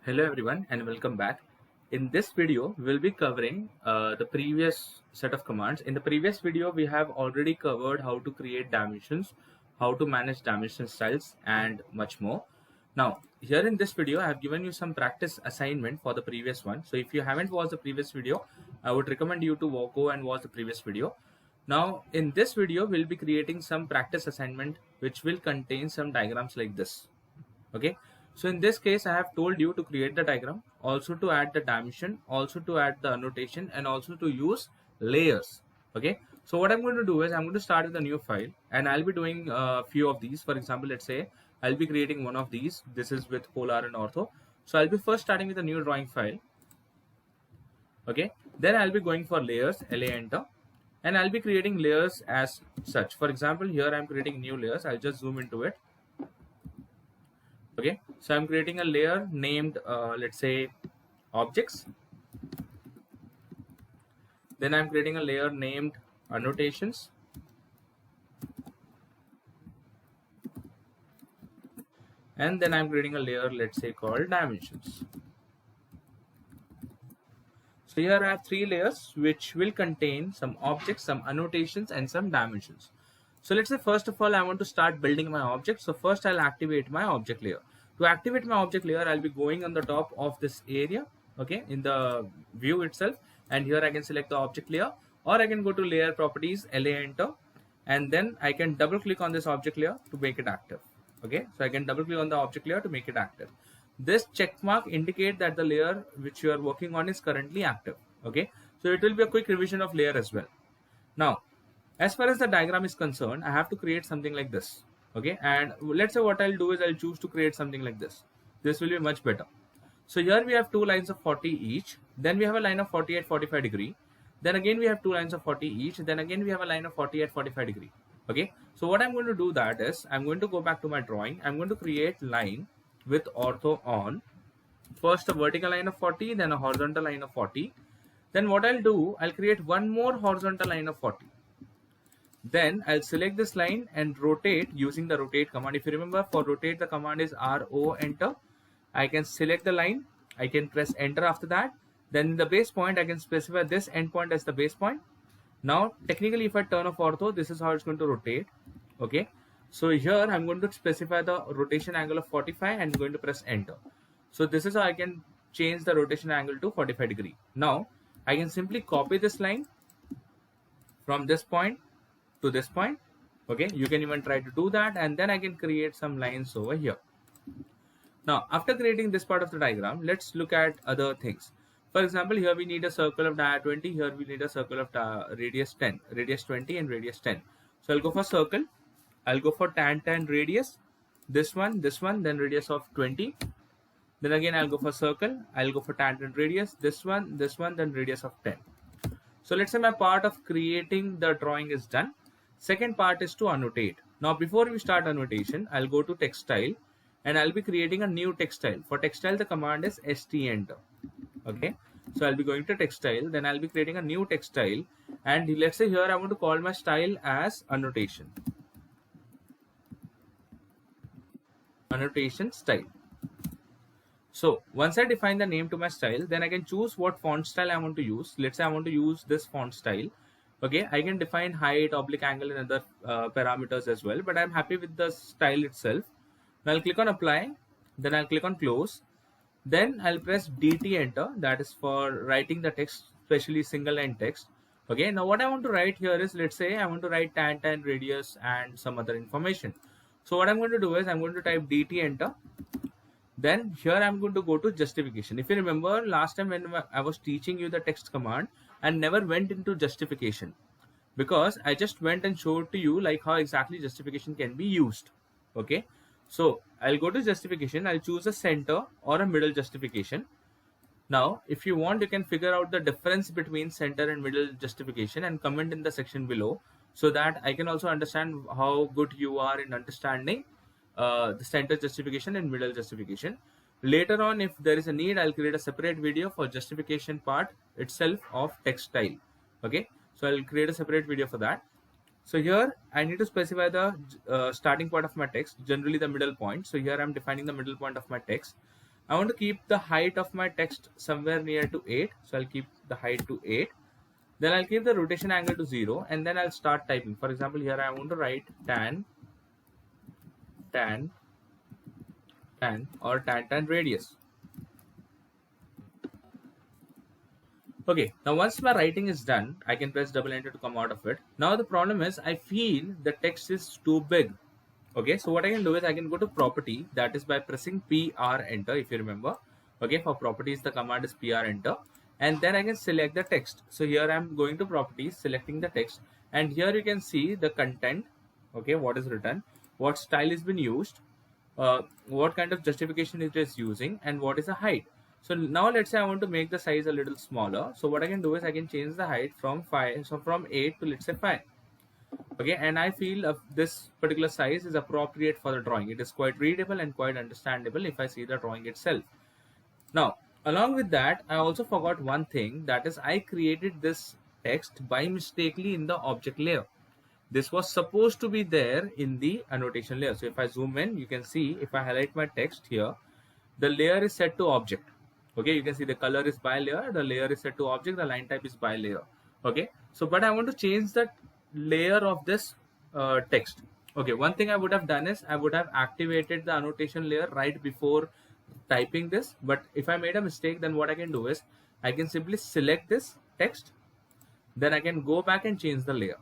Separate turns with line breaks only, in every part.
Hello everyone and welcome back. In this video, we'll be covering the previous set of commands. In the previous video, we have already covered how to create dimensions, how to manage dimension styles and much more. Now, here in this video, I have given you some practice assignment for the previous one. So if you haven't watched the previous video, I would recommend you to go and watch the previous video. Now, in this video, we'll be creating some practice assignment which will contain some diagrams like this. Okay. So in this case, I have told you to create the diagram, also to add the dimension, also to add the annotation, and also to use layers. Okay. So what I'm going to do is I'm going to start with a new file, and I'll be doing a few of these. For example, let's say I'll be creating one of these. This is with polar and ortho. So I'll be first starting with a new drawing file. Okay. Then I'll be going for layers, LA enter, and I'll be creating layers as such. For example, here I'm creating new layers. I'll just zoom into it. Okay, so I'm creating a layer named let's say objects. Then I'm creating a layer named annotations. And then I'm creating a layer, let's say, called dimensions. So here I have three layers which will contain some objects, some annotations, and some dimensions. So let's say first of all I want to start building my object. So first I'll activate my object layer. To activate my object layer, I'll be going on the top of this area, okay, in the view itself, and here I can select the object layer, or I can go to layer properties, LA enter, and then I can double click on this object layer to make it active. Okay, so I can double click on the object layer to make it active. This check mark indicate that the layer which you are working on is currently active. Okay, so it will be a quick revision of layer as well. Now, as far as the diagram is concerned, I have to create something like this. Okay, and let's say what I'll do is I'll choose to create something like this. This will be much better. So here we have two lines of 40 each. Then we have a line of 40 at 45 degree. Then again we have two lines of 40 each. Then again we have a line of 40 at 45 degree. Okay, so what I'm going to do that is I'm going to go back to my drawing. I'm going to create line with ortho on. First a vertical line of 40, then a horizontal line of 40. Then what I'll do, I'll create one more horizontal line of 40. Then I'll select this line and rotate using the rotate command. If you remember, for rotate the command is RO enter. I can select the line. I can press enter after that. Then the base point, I can specify this endpoint as the base point. Now, technically, if I turn off ortho, this is how it's going to rotate. Okay. So here I'm going to specify the rotation angle of 45 and I'm going to press enter. So this is how I can change the rotation angle to 45 degree. Now, I can simply copy this line from this point to this point. Okay, you can even try to do that, and then I can create some lines over here. Now after creating this part of the diagram, let's look at other things. For example, here we need a circle of dia 20, here we need a circle of radius 10, radius 20 and radius 10. So I'll go for circle, I'll go for tan radius, this one, then radius of 20. Then again I'll go for circle, I'll go for tangent radius, this one, then radius of 10. So let's say my part of creating the drawing is done. Second part is to annotate. Now before we start annotation, I'll go to text style and I'll be creating a new text style. For text style, the command is st enter. Okay, so I'll be going to text style, then I'll be creating a new text style, and let's say here I want to call my style as annotation. Annotation style. So once I define the name to my style, then I can choose what font style I want to use. Let's say I want to use this font style. Okay, I can define height, oblique angle, and other parameters as well, but I'm happy with the style itself. Now I'll click on apply, then I'll click on close, then I'll press DT enter, that is for writing the text, especially single line text. Okay, now what I want to write here is, let's say I want to write tan radius and some other information. So what I'm going to do is I'm going to type DT enter. Then here I'm going to go to justification. If you remember last time when I was teaching you the text command, I never went into justification because I just went and showed to you like how exactly justification can be used. Okay, so I'll go to justification. I'll choose a center or a middle justification. Now, if you want, you can figure out the difference between center and middle justification and comment in the section below so that I can also understand how good you are in understanding the center justification and middle justification. Later on, if there is a need, I'll create a separate video for justification part itself of text style. Okay, so I'll create a separate video for that. So here I need to specify the starting point of my text, generally the middle point. So here I'm defining the middle point of my text. I want to keep the height of my text somewhere near to 8. So I'll keep the height to 8. Then I'll keep the rotation angle to 0, and then I'll start typing. For example, here I want to write tan or tan radius. Okay, now once my writing is done, I can press double enter to come out of it. Now the problem is I feel the text is too big. Okay, so what I can do is I can go to property, that is by pressing PR enter, if you remember. Okay, for properties the command is PR enter, and then I can select the text. So here I'm going to properties, selecting the text, and here you can see the content. Okay, what is written, what style has been used, what kind of justification it is using, and what is the height. So now let's say I want to make the size a little smaller. So what I can do is I can change the height from 5, so from 8 to let's say 5. Okay, and I feel this particular size is appropriate for the drawing. It is quite readable and quite understandable if I see the drawing itself. Now, along with that, I also forgot one thing, that is I created this text by mistakenly in the object layer. This was supposed to be there in the annotation layer. So if I zoom in, you can see if I highlight my text here, the layer is set to object. Okay, you can see the color is by layer, the layer is set to object, the line type is by layer. Okay, so but I want to change the layer of this text. Okay, one thing I would have done is I would have activated the annotation layer right before typing this. But if I made a mistake, then what I can do is I can simply select this text, then I can go back and change the layer,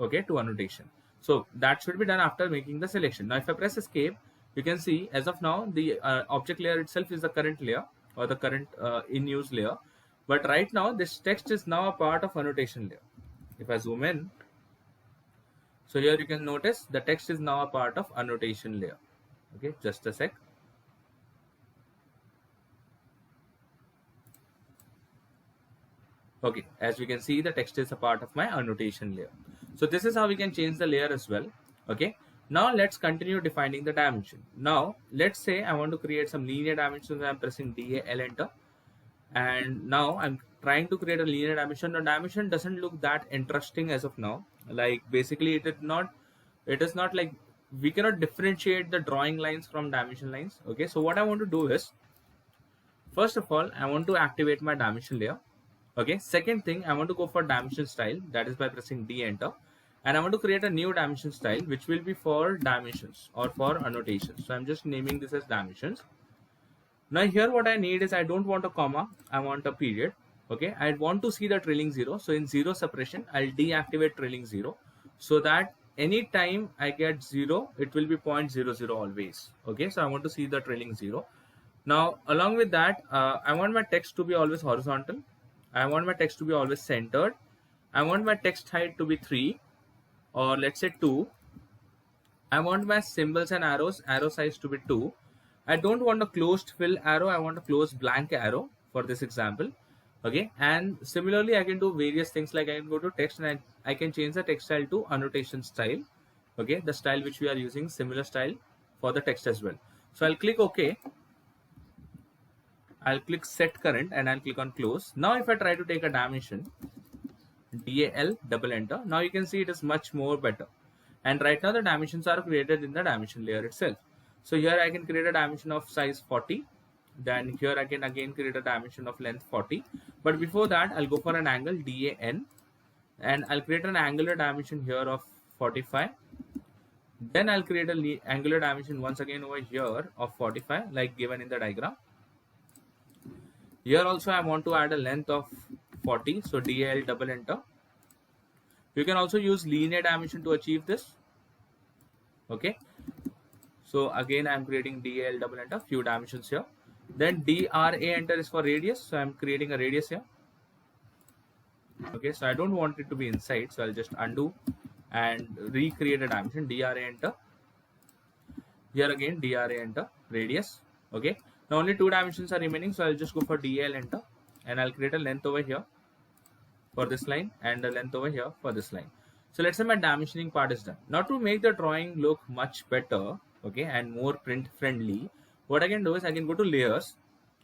okay, to annotation. So that should be done after making the selection. Now if I press escape, you can see as of now the object layer itself is the current layer or the current in use layer, but right now this text is now a part of annotation layer. If I zoom in, so here you can notice the text is now a part of annotation layer. Okay, just a sec. Okay, as we can see, the text is a part of my annotation layer. So this is how we can change the layer as well. Okay, now let's continue defining the dimension. Now let's say I want to create some linear dimensions. I'm pressing DAL enter, and now I'm trying to create a linear dimension. The dimension doesn't look that interesting as of now. Like basically it is not like we cannot differentiate the drawing lines from dimension lines. Okay, so what I want to do is, first of all, I want to activate my dimension layer. Okay, second thing, I want to go for dimension style, that is by pressing D enter, and I want to create a new dimension style which will be for dimensions or for annotations. So I'm just naming this as dimensions. Now here what I need is I don't want a comma, I want a period. Okay, I want to see the trailing 0. So in 0 separation, I'll deactivate trailing 0, so that any time I get 0, it will be 0.00 always. Okay, so I want to see the trailing 0. Now along with that, I want my text to be always horizontal. I want my text to be always centered. I want my text height to be 3 or let's say 2. I want my symbols and arrow size to be 2. I don't want a closed fill arrow, I want a closed blank arrow for this example. Okay, and similarly I can do various things, like I can go to text and I can change the text style to annotation style. Okay, the style which we are using, similar style for the text as well. So I'll click OK. I'll click set current and I'll click on close. Now if I try to take a dimension, DAL double enter, now you can see it is much more better. And right now the dimensions are created in the dimension layer itself. So here I can create a dimension of size 40. Then here I can again create a dimension of length 40. But before that, I'll go for an angle DAN and I'll create an angular dimension here of 45. Then I'll create an angular dimension once again over here of 45, like given in the diagram. Here also I want to add a length of 40, so DAL double enter. You can also use linear dimension to achieve this. Okay, so again I'm creating DAL double enter, few dimensions here. Then DRA enter is for radius, so I'm creating a radius here. Okay, so I don't want it to be inside, so I'll just undo and recreate a dimension, DRA enter. Here again DRA enter, radius. Okay, now only 2 dimensions are remaining, so I'll just go for DL enter and I'll create a length over here for this line and a length over here for this line. So let's say my dimensioning part is done. Now to make the drawing look much better, okay, and more print friendly, what I can do is I can go to layers,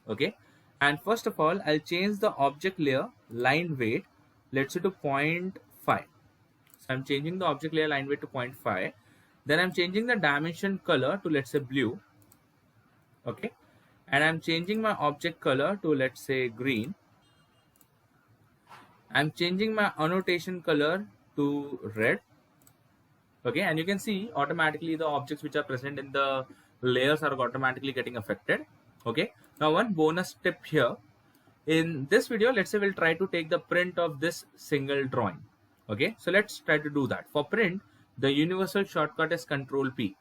okay, and first of all I'll change the object layer line weight, let's say to 0.5. So I'm changing the object layer line weight to 0.5. Then I'm changing the dimension color to let's say blue. Okay, and I'm changing my object color to, let's say, green. I'm changing my annotation color to red. Okay, and you can see automatically the objects which are present in the layers are automatically getting affected. Okay, now one bonus tip here. In this video, let's say we'll try to take the print of this single drawing. Okay, so let's try to do that. For print, the universal shortcut is Control P.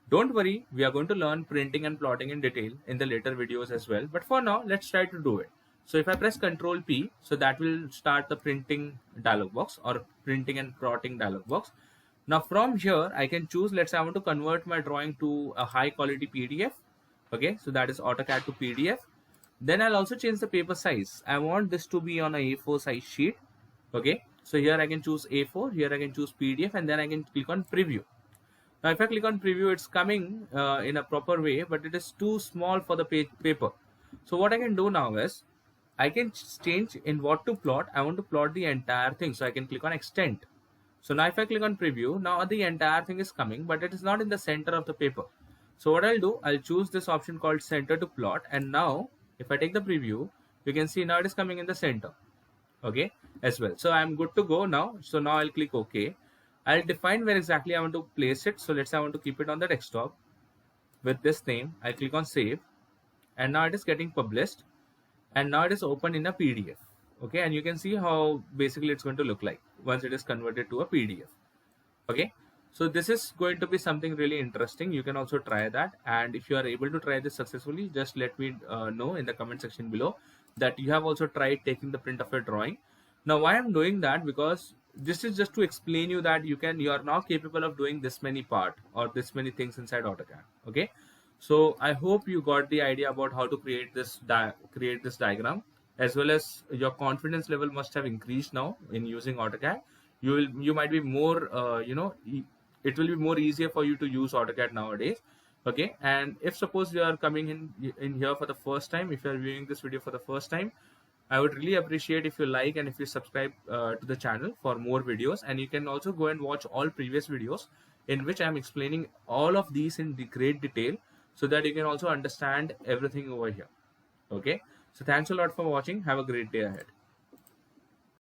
Don't worry, we are going to learn printing and plotting in detail in the later videos as well. But for now, let's try to do it. So if I press Control P, so that will start the printing dialog box or printing and plotting dialog box. Now from here, I can choose, let's say I want to convert my drawing to a high quality PDF. Okay, so that is AutoCAD to PDF. Then I'll also change the paper size. I want this to be on a A4 size sheet. Okay, so here I can choose A4, here I can choose PDF, and then I can click on preview. Now if I click on preview, it's coming in a proper way, but it is too small for the paper. So what I can do now is, I can change in what to plot. I want to plot the entire thing, so I can click on extend. So now if I click on preview, now the entire thing is coming, but it is not in the center of the paper. So what I'll do, I'll choose this option called center to plot, and now if I take the preview, you can see now it is coming in the center. Okay, as well. So I'm good to go now. So now I'll click OK. I'll define where exactly I want to place it. So let's say I want to keep it on the desktop with this name. I click on save, and now it is getting published, and now it is open in a PDF. Okay, and you can see how basically it's going to look like once it is converted to a PDF. Okay, so this is going to be something really interesting. You can also try that, and if you are able to try this successfully, just let me know in the comment section below that you have also tried taking the print of your drawing. Now why I'm doing that, because this is just to explain you that you are now capable of doing this many part or this many things inside AutoCAD. Okay, so I hope you got the idea about how to create this diagram, as well as your confidence level must have increased now in using AutoCAD. You might be more it will be more easier for you to use AutoCAD nowadays. Okay, and if suppose you are coming in here for the first time, if you are viewing this video for the first time, I would really appreciate if you like and if you subscribe to the channel for more videos. And you can also go and watch all previous videos in which I am explaining all of these in great detail, so that you can also understand everything over here. Okay, so thanks a lot for watching. Have a great day ahead.